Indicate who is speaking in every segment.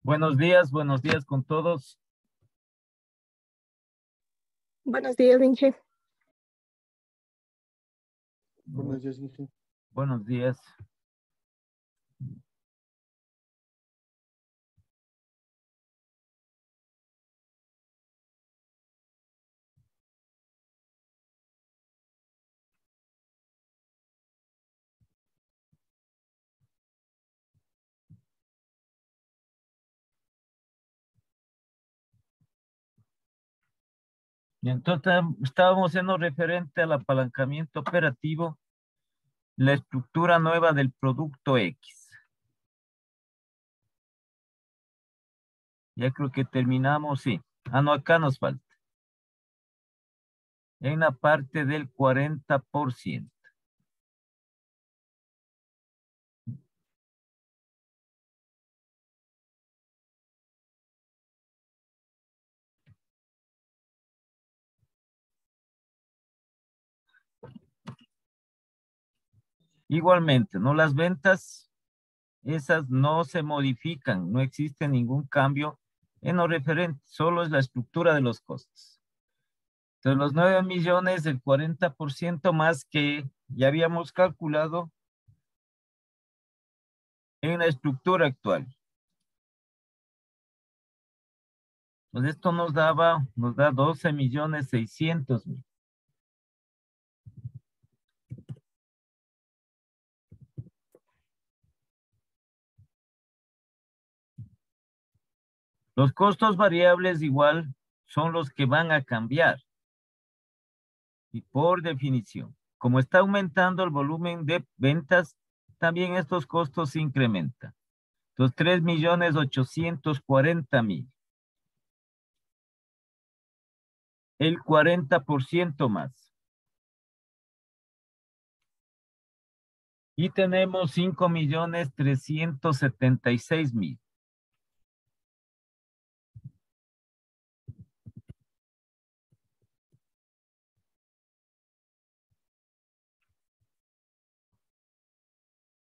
Speaker 1: Buenos días con todos.
Speaker 2: Buenos días, Inge.
Speaker 3: Buenos días, Inge.
Speaker 1: Buenos días. Y entonces estábamos haciendo referente al apalancamiento operativo, la estructura nueva del producto X. Ya creo que terminamos, sí. No, acá nos falta. En la parte del 40%. Igualmente, ¿no? Las ventas, esas no se modifican, no existe ningún cambio en lo referente, solo es la estructura de los costos. Entonces, los 9 millones, el 40% más que ya habíamos calculado en la estructura actual. Pues esto nos da 12.600.000. Los costos variables igual son los que van a cambiar. Y por definición, como está aumentando el volumen de ventas, también estos costos se incrementan. Entonces, 3.840.000. El 40% más. Y tenemos 5.376.000.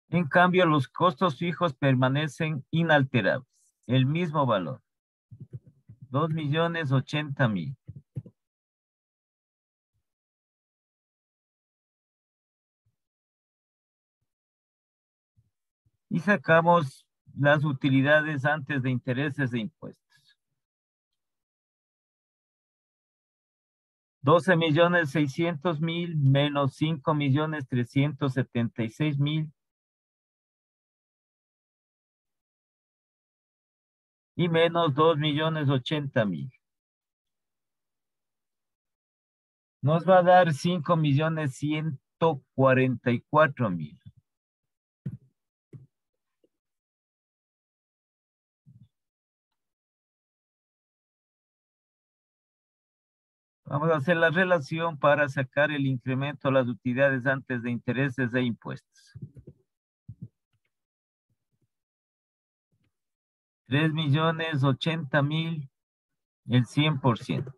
Speaker 1: En cambio, los costos fijos permanecen inalterables. El mismo valor. 2.080.000. Y sacamos las utilidades antes de intereses e impuestos. 12.600.000 menos 5.376.000 y menos 2.080.000. Nos va a dar 5.144.000. Vamos a hacer la relación para sacar el incremento de las utilidades antes de intereses e impuestos. 3.080.000, el 100%.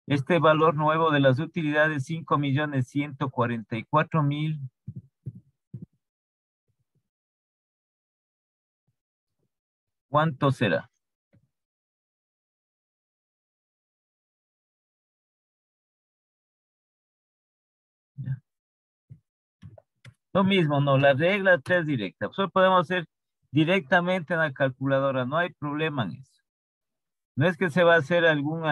Speaker 1: Este valor nuevo de las utilidades, 5.144.000. ¿Cuánto será? Ya. Lo mismo, no, la regla 3 directa. Solo podemos hacer directamente en la calculadora, no hay problema en eso. No es que se va a hacer algún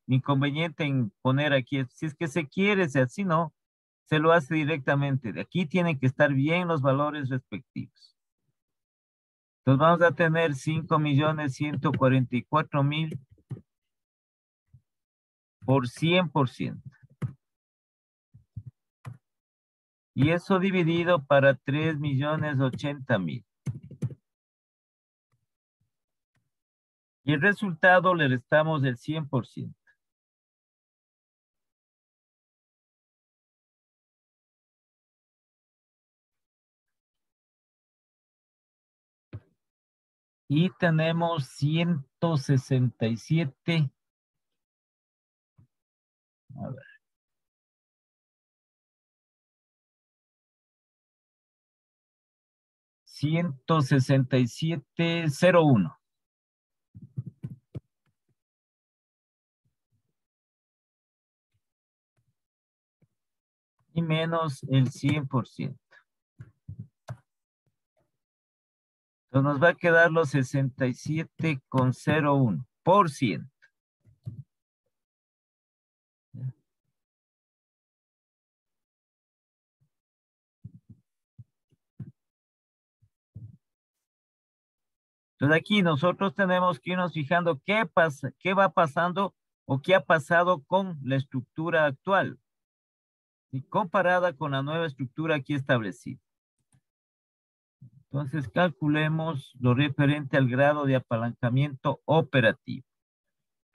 Speaker 1: inconveniente en poner aquí, si es que se quiere, si así no, se lo hace directamente. De aquí tienen que estar bien los valores respectivos. Entonces vamos a tener 5.144.000 por 100%. Y eso dividido para 3.080.000. Y el resultado le restamos el 100%. Y tenemos 167. A ver. 167.01. Y menos el 100%. Entonces nos va a quedar los 67,01%. Entonces aquí nosotros tenemos que irnos fijando qué pasa, qué va pasando o qué ha pasado con la estructura actual y comparada con la nueva estructura aquí establecida. Entonces calculemos lo referente al grado de apalancamiento operativo.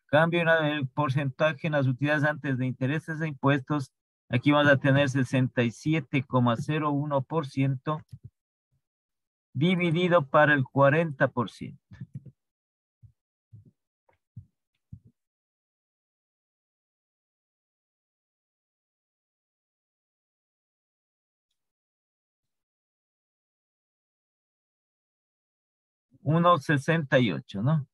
Speaker 1: Cambio el porcentaje en las utilidades antes de intereses e impuestos. Aquí vamos a tener 67,01% dividido para el 40%. $1.68, ¿no?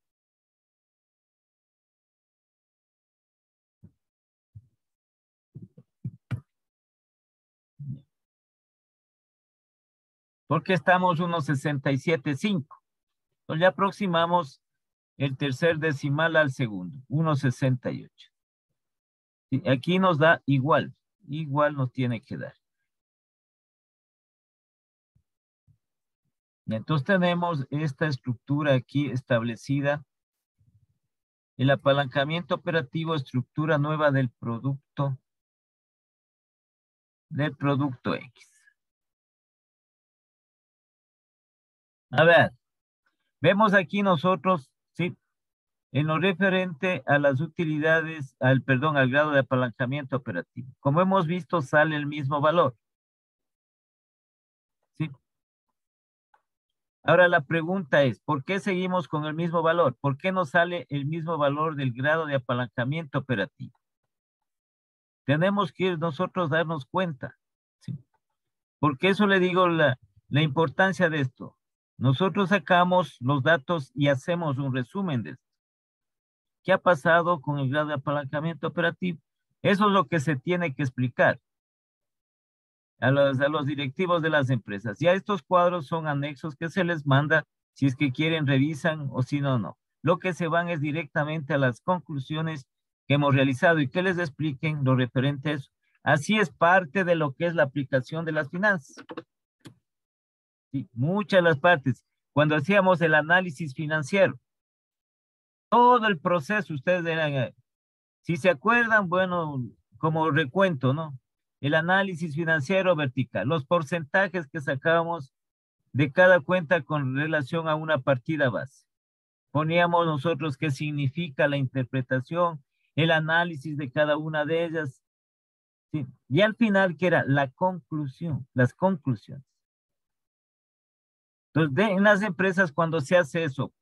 Speaker 1: Porque estamos 1.67.5. Entonces ya aproximamos el tercer decimal al segundo, 1.68. Sí, aquí nos da igual nos tiene que dar. Y entonces tenemos esta estructura aquí establecida. El apalancamiento operativo, estructura nueva del producto X. A ver, vemos aquí nosotros, sí, en lo referente a las utilidades, al grado de apalancamiento operativo. Como hemos visto, sale el mismo valor. ¿Sí? Ahora la pregunta es, ¿por qué seguimos con el mismo valor? ¿Por qué no sale el mismo valor del grado de apalancamiento operativo? Tenemos que nosotros darnos cuenta. ¿Sí? Porque eso le digo la importancia de esto. Nosotros sacamos los datos y hacemos un resumen de esto. ¿Qué ha pasado con el grado de apalancamiento operativo? Eso es lo que se tiene que explicar a los directivos de las empresas. Ya estos cuadros son anexos que se les manda, si es que quieren revisan o si no, no. Lo que se van es directamente a las conclusiones que hemos realizado y que les expliquen lo referente a eso. Así es parte de lo que es la aplicación de las finanzas. Sí, muchas de las partes. Cuando hacíamos el análisis financiero, todo el proceso, ustedes eran, si se acuerdan, bueno, como recuento, ¿no? El análisis financiero vertical, los porcentajes que sacábamos de cada cuenta con relación a una partida base. Poníamos nosotros qué significa la interpretación, el análisis de cada una de ellas. ¿Sí? Y al final, ¿qué era? La conclusión, las conclusiones. Entonces, en las empresas, cuando se hace eso,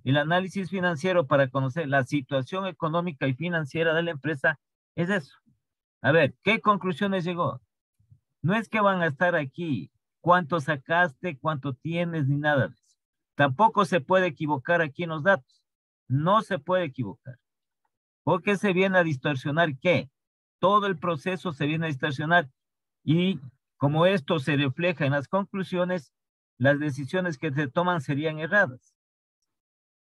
Speaker 1: el análisis financiero para conocer la situación económica y financiera de la empresa, es eso. A ver, ¿qué conclusiones llegó? No es que van a estar aquí, cuánto sacaste, cuánto tienes, ni nada de eso. Tampoco se puede equivocar aquí en los datos. No se puede equivocar. Porque se viene a distorsionar, ¿qué? Todo el proceso se viene a distorsionar. Y como esto se refleja en las conclusiones, las decisiones que se toman serían erradas.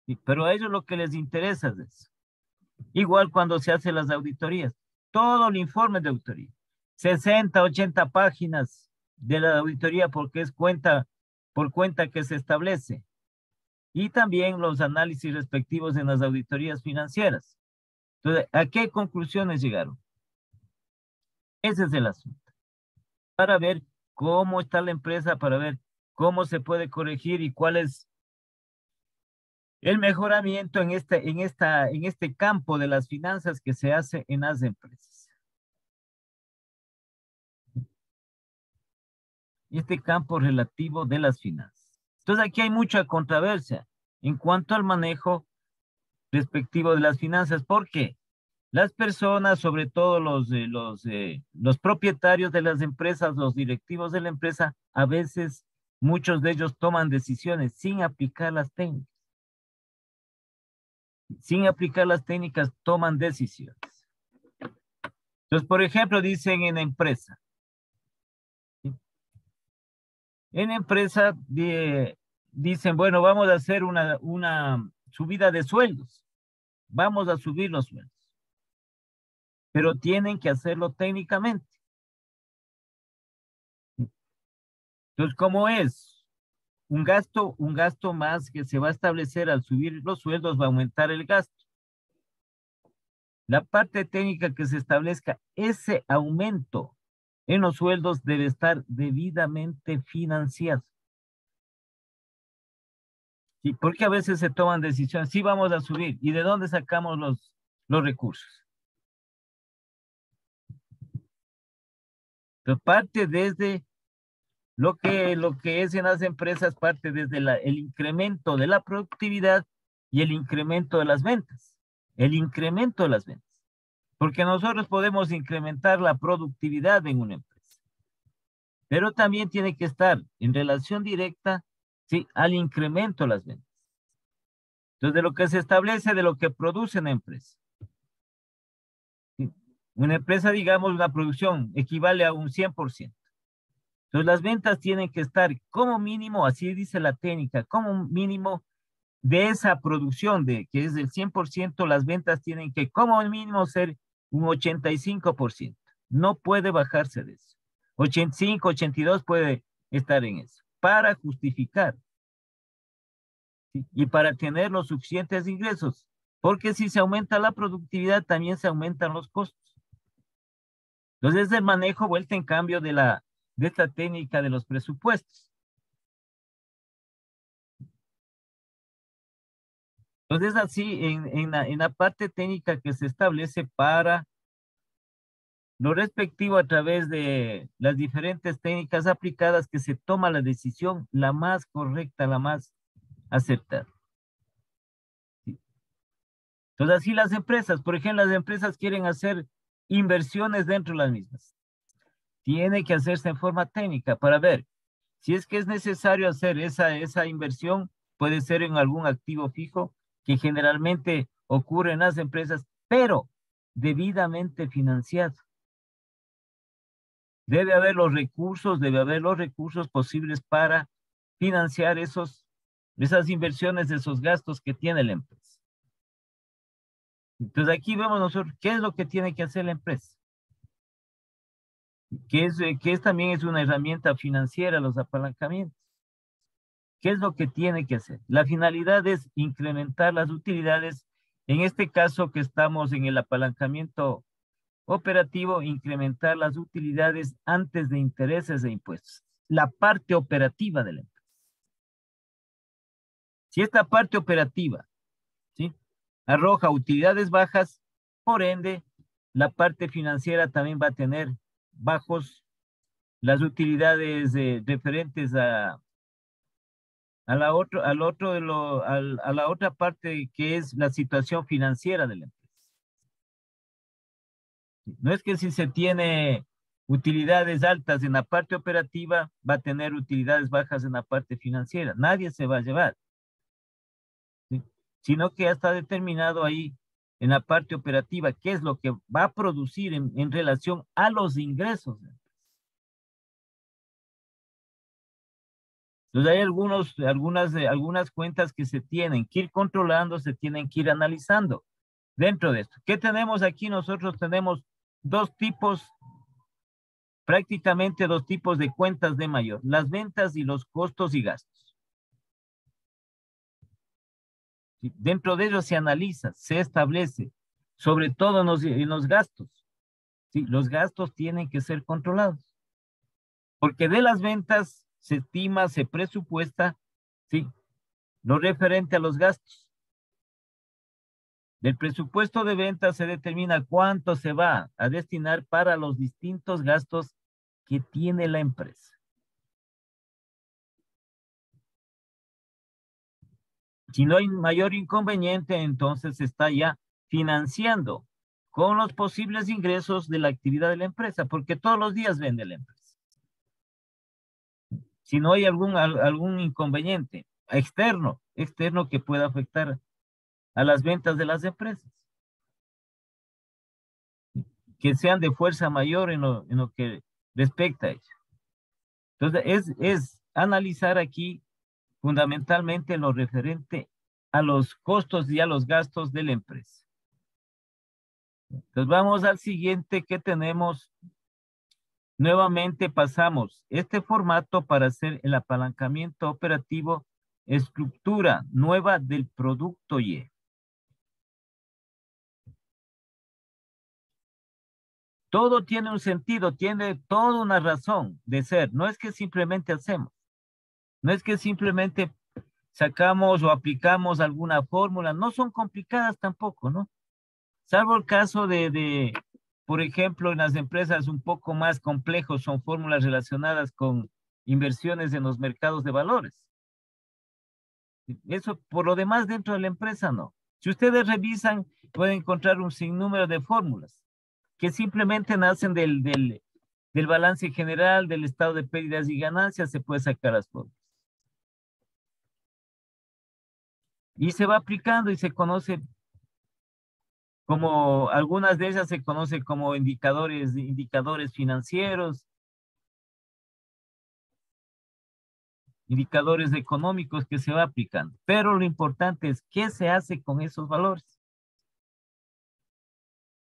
Speaker 1: Sí, pero a ellos lo que les interesa es eso. Igual cuando se hacen las auditorías. Todo el informe de auditoría. 60, 80 páginas de la auditoría porque es cuenta por cuenta que se establece. Y también los análisis respectivos en las auditorías financieras. Entonces, ¿a qué conclusiones llegaron? Ese es el asunto. Para ver cómo está la empresa, para ver cómo se puede corregir y cuál es el mejoramiento en este campo de las finanzas que se hace en las empresas. Este campo relativo de las finanzas. Entonces aquí hay mucha controversia en cuanto al manejo respectivo de las finanzas. ¿Por qué? Las personas, sobre todo los propietarios de las empresas, los directivos de la empresa, a veces muchos de ellos toman decisiones sin aplicar las técnicas. Sin aplicar las técnicas toman decisiones. Entonces, por ejemplo, dicen en empresa. ¿Sí? En empresa dicen, bueno, vamos a hacer una subida de sueldos. Vamos a subir los sueldos. Pero tienen que hacerlo técnicamente. Entonces, ¿cómo es? Un gasto más que se va a establecer al subir los sueldos va a aumentar el gasto. La parte técnica que se establezca, ese aumento en los sueldos debe estar debidamente financiado. ¿Sí? Porque a veces se toman decisiones, sí vamos a subir, ¿y de dónde sacamos los recursos? Entonces, parte desde lo que es en las empresas, parte desde el incremento de la productividad y el incremento de las ventas. El incremento de las ventas. Porque nosotros podemos incrementar la productividad en una empresa. Pero también tiene que estar en relación directa, ¿sí?, al incremento de las ventas. Entonces, de lo que se establece, de lo que produce una empresa. ¿Sí? Una empresa, digamos, una producción equivale a un 100%. Entonces, las ventas tienen que estar como mínimo, así dice la técnica, como mínimo de esa producción, que es del 100%, las ventas tienen que como mínimo ser un 85%. No puede bajarse de eso. 85, 82 puede estar en eso. Para justificar. ¿Sí? Y para tener los suficientes ingresos. Porque si se aumenta la productividad, también se aumentan los costos. Entonces, es el manejo vuelta en cambio de esta técnica de los presupuestos. Entonces, así, en la parte técnica que se establece para lo respectivo a través de las diferentes técnicas aplicadas, que se toma la decisión la más correcta, la más acertada. ¿Sí? Entonces, así las empresas, por ejemplo, las empresas quieren hacer inversiones dentro de las mismas. Tiene que hacerse en forma técnica para ver si es que es necesario hacer esa inversión, puede ser en algún activo fijo, que generalmente ocurre en las empresas, pero debidamente financiado. Debe haber los recursos posibles para financiar esas inversiones, esos gastos que tiene la empresa. Entonces aquí vemos nosotros qué es lo que tiene que hacer la empresa. Que también es una herramienta financiera, los apalancamientos. ¿Qué es lo que tiene que hacer? La finalidad es incrementar las utilidades. En este caso que estamos en el apalancamiento operativo, incrementar las utilidades antes de intereses e impuestos. La parte operativa de la empresa. Si esta parte operativa, ¿sí?, arroja utilidades bajas, por ende, la parte financiera también va a tener bajos las utilidades referentes a la otra parte que es la situación financiera de la empresa. No es que si se tiene utilidades altas en la parte operativa, va a tener utilidades bajas en la parte financiera. Nadie se va a llevar. ¿Sí? Sino que ya está determinado ahí en la parte operativa qué es lo que va a producir en relación a los ingresos. Entonces hay algunas cuentas que se tienen que ir controlando, se tienen que ir analizando dentro de esto. ¿Qué tenemos aquí? Nosotros tenemos prácticamente dos tipos de cuentas de mayor, las ventas y los costos y gastos. ¿Sí? Dentro de ellos se analiza, se establece, sobre todo en los gastos. ¿Sí? Los gastos tienen que ser controlados. Porque de las ventas se estima, se presupuesta, ¿sí?, lo referente a los gastos. Del presupuesto de ventas se determina cuánto se va a destinar para los distintos gastos que tiene la empresa. Si no hay mayor inconveniente, entonces se está ya financiando con los posibles ingresos de la actividad de la empresa, porque todos los días vende la empresa. Si no hay algún inconveniente externo que pueda afectar a las ventas de las empresas, que sean de fuerza mayor en lo que respecta a ello. Entonces, es analizar aquí fundamentalmente lo referente a los costos y a los gastos de la empresa. Entonces, vamos al siguiente que tenemos. Nuevamente pasamos este formato para hacer el apalancamiento operativo, estructura nueva del producto Y. Todo tiene un sentido, tiene toda una razón de ser. No es que simplemente hacemos, no es que simplemente sacamos o aplicamos alguna fórmula, no son complicadas tampoco, ¿no? Salvo el caso por ejemplo, en las empresas un poco más complejos, son fórmulas relacionadas con inversiones en los mercados de valores. Eso, por lo demás, dentro de la empresa, no. Si ustedes revisan, pueden encontrar un sinnúmero de fórmulas que simplemente nacen del balance general, del estado de pérdidas y ganancias, se puede sacar las fórmulas. Y se va aplicando y se conoce como, algunas de ellas se conoce como indicadores financieros, indicadores económicos que se va aplicando. Pero lo importante es qué se hace con esos valores.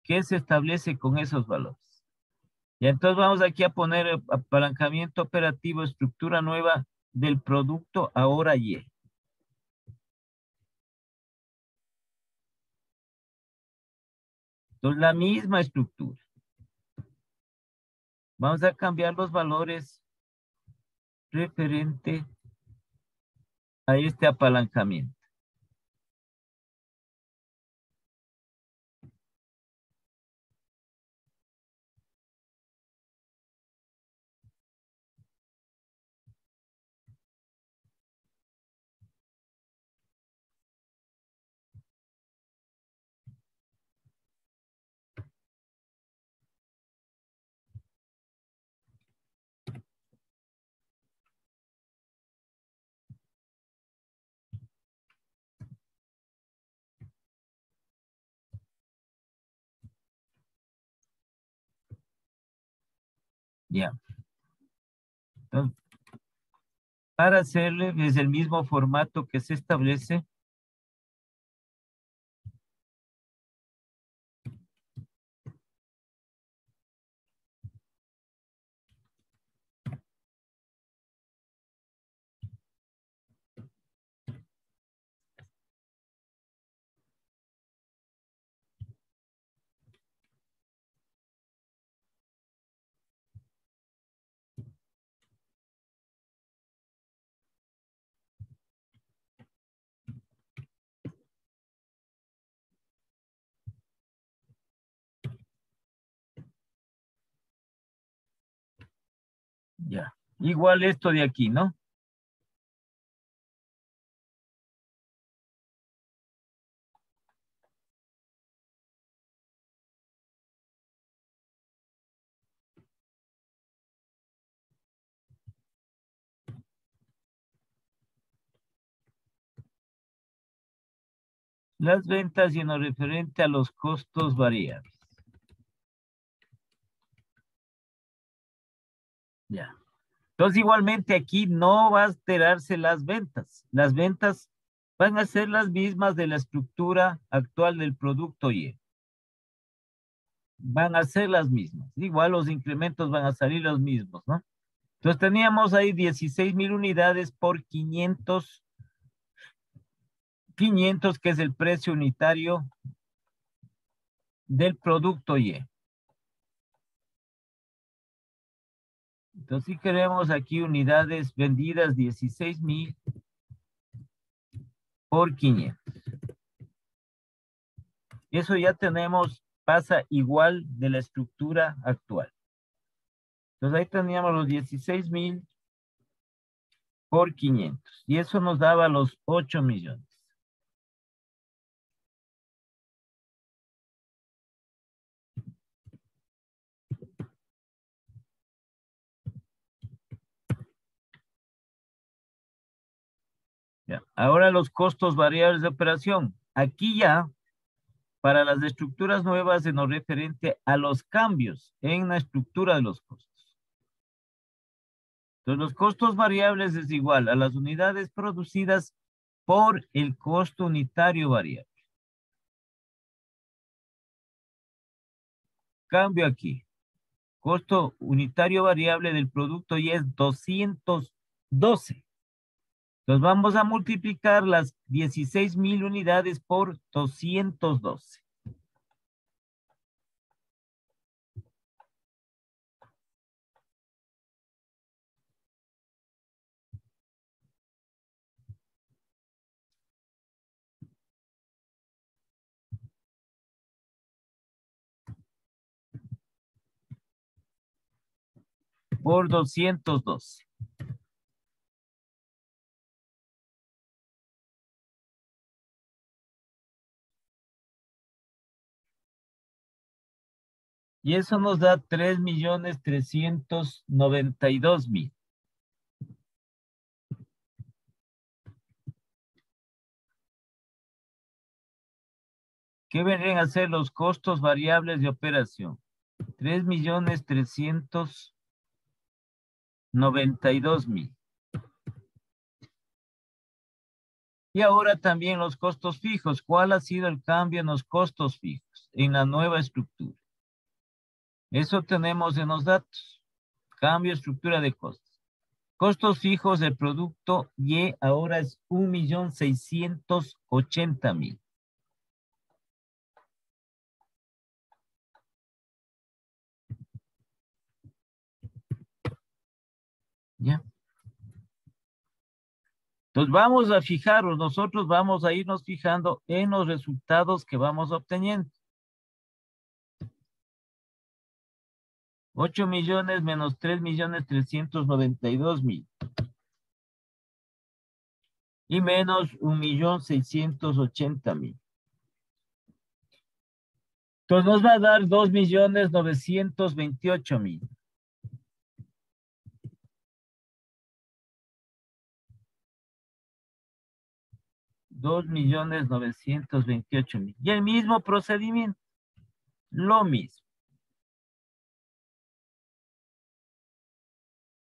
Speaker 1: ¿Qué se establece con esos valores? Y entonces vamos aquí a poner apalancamiento operativo, estructura nueva del producto ahora Y. Entonces la misma estructura. Vamos a cambiar los valores referente a este apalancamiento. Ya. Entonces, para hacerle es el mismo formato que se establece. Ya. Igual esto de aquí, ¿no? Las ventas y en lo referente a los costos variables. Ya. Entonces, igualmente aquí no va a alterarse las ventas. Las ventas van a ser las mismas de la estructura actual del producto Y. Van a ser las mismas. Igual los incrementos van a salir los mismos, ¿no? Entonces teníamos ahí 16,000 unidades por 500, que es el precio unitario del producto Y. Entonces, si queremos aquí unidades vendidas 16,000 por 500. Eso ya tenemos, pasa igual de la estructura actual. Entonces ahí teníamos los 16,000 por 500. Y eso nos daba los 8 millones. Ya. Ahora los costos variables de operación. Aquí ya, para las estructuras nuevas, en lo referente a los cambios en la estructura de los costos. Entonces, los costos variables es igual a las unidades producidas por el costo unitario variable. Cambio aquí. Costo unitario variable del producto y es 212. Entonces vamos a multiplicar las 16,000 unidades por 212. Por 212. Y eso nos da 3,392,000. ¿Qué vendrían a ser los costos variables de operación? 3,392,000. Y ahora también los costos fijos. ¿Cuál ha sido el cambio en los costos fijos en la nueva estructura? Eso tenemos en los datos. Cambio de estructura de costos. Costos fijos del producto Y ahora es 1,680,000. ¿Ya? Entonces vamos a fijarnos, nosotros vamos a irnos fijando en los resultados que vamos obteniendo. 8 millones menos 3,392,000. Y menos 1,680,000. Entonces nos va a dar 2,928,000. 2,928,000. Y el mismo procedimiento. Lo mismo.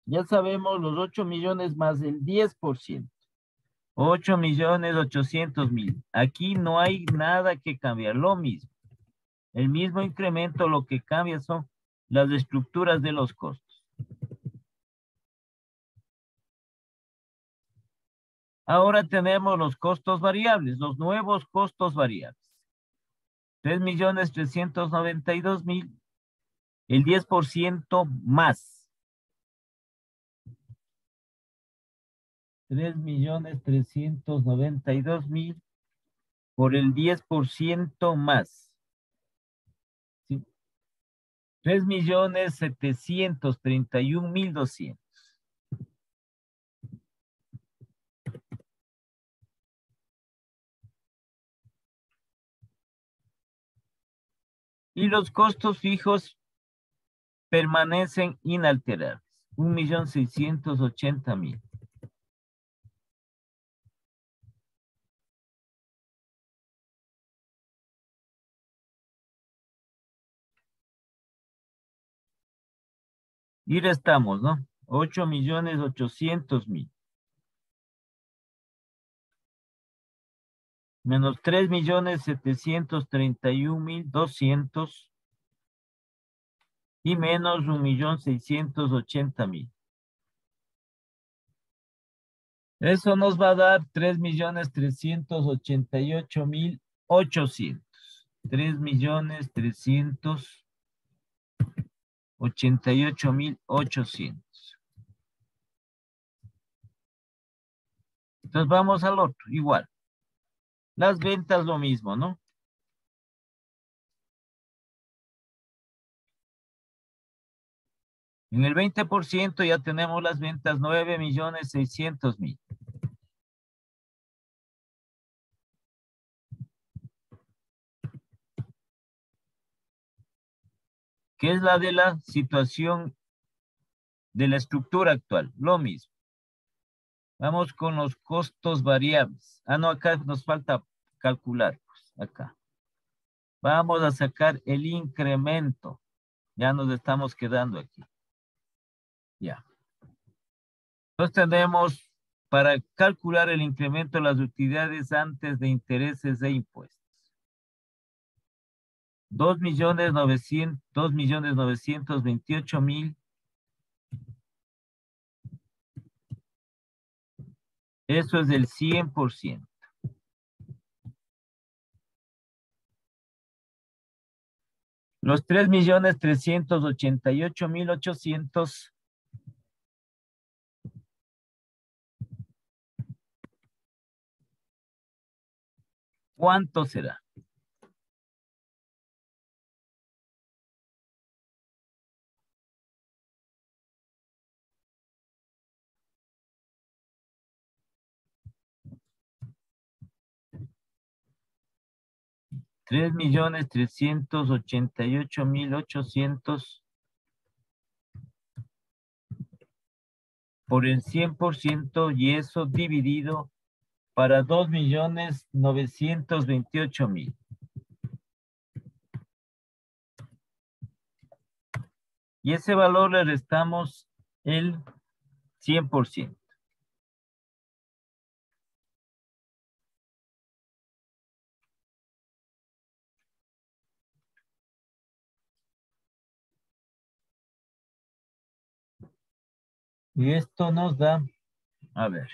Speaker 1: Ya sabemos los 8 millones más el 10%. 8,800,000. Aquí no hay nada que cambiar. Lo mismo. El mismo incremento, lo que cambia son las estructuras de los costos. Ahora tenemos los costos variables, los nuevos costos variables. 3,392,000. El 10% más. 3,392,000 por el 10% más. ¿Sí? 3,731,200. Y los costos fijos permanecen inalterables. 1,680,000. Y restamos, ¿no? 8,800,000. Menos 3,731,200. Y menos 1,680,000. Eso nos va a dar 3,388,800. 3,388,800. Entonces vamos al otro, igual. Las ventas lo mismo, ¿no? En el 20% ya tenemos las ventas 9,600,000. ¿Qué es la de la situación de la estructura actual? Lo mismo. Vamos con los costos variables. Ah, no, acá nos falta calcular. Pues, acá. Vamos a sacar el incremento. Ya nos estamos quedando aquí. Ya. Entonces tenemos para calcular el incremento de las utilidades antes de intereses e impuestos. 2.928.000. Eso es del 100%. Los 3.388.800. ¿Cuánto será? $3.388.800 por el 100% y eso dividido para 2.928.000. Y ese valor le restamos el 100%. Y esto nos da, a ver.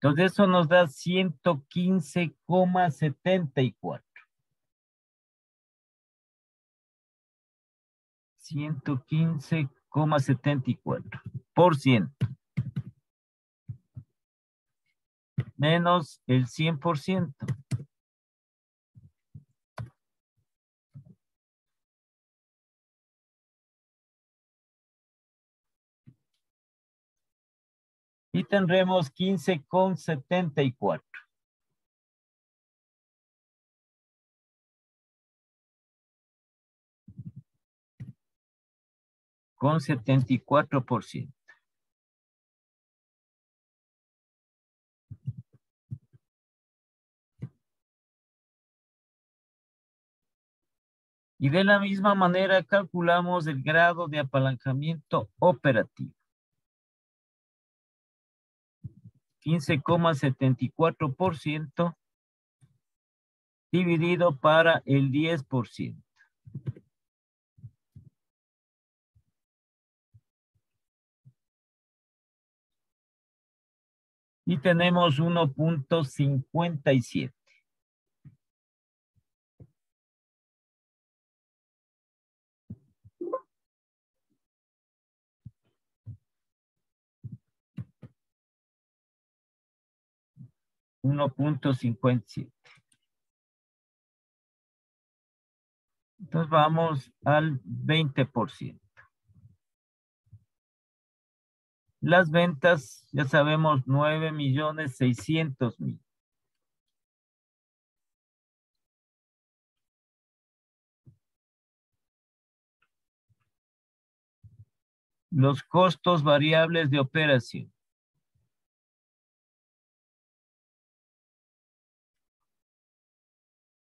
Speaker 1: Entonces eso nos da 115,74. 115,74%. Menos el 100%. Y tendremos 15,74. Con 74%. Y de la misma manera calculamos el grado de apalancamiento operativo. 15,74% dividido para el 10%. Y tenemos 1,57. $1,57. Entonces vamos al 20%. Las ventas, ya sabemos, 9.600.000. Los costos variables de operación.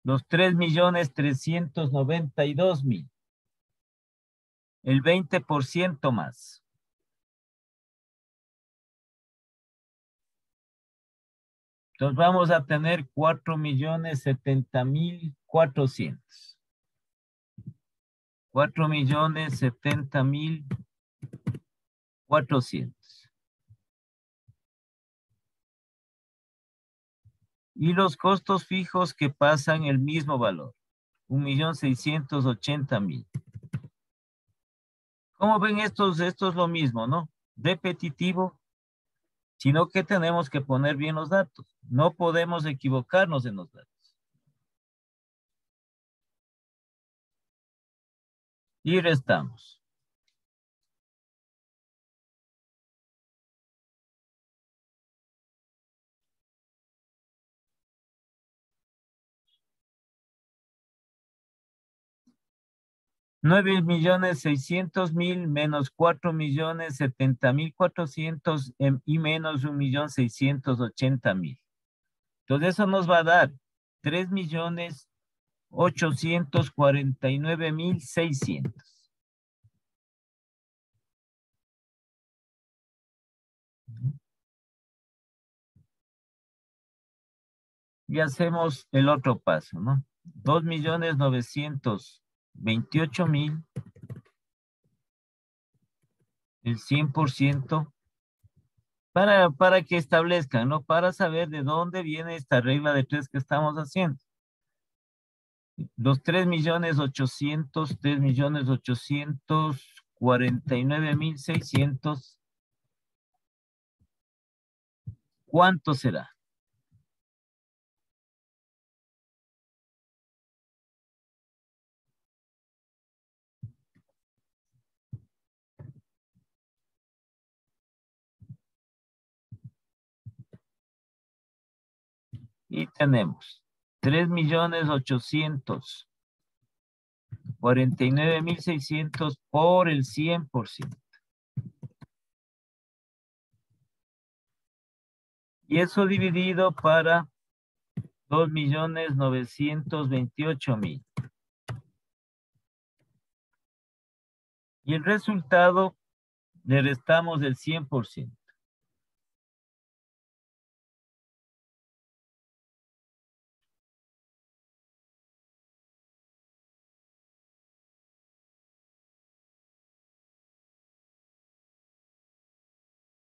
Speaker 1: Los 3.392.000. El 20% más. Entonces vamos a tener 4.070.400. 4.070.400. Y los costos fijos que pasan el mismo valor. 1.680.000. ¿Cómo ven estos? Esto es lo mismo, ¿no? Repetitivo, sino que tenemos que poner bien los datos. No podemos equivocarnos en los datos. Y restamos. 9.600.000 menos 4.070.400 y menos 1.680.000. Entonces eso nos va a dar 3.849.600. Y hacemos el otro paso, ¿no? 2.928.000, el 100%, para que establezcan, ¿no? Para saber de dónde viene esta regla de 3 que estamos haciendo. Los 3.849.600, ¿cuánto será? Y tenemos 3.849.600 por el 100%. Y eso dividido para 2.928.000. Y el resultado le restamos el 100%.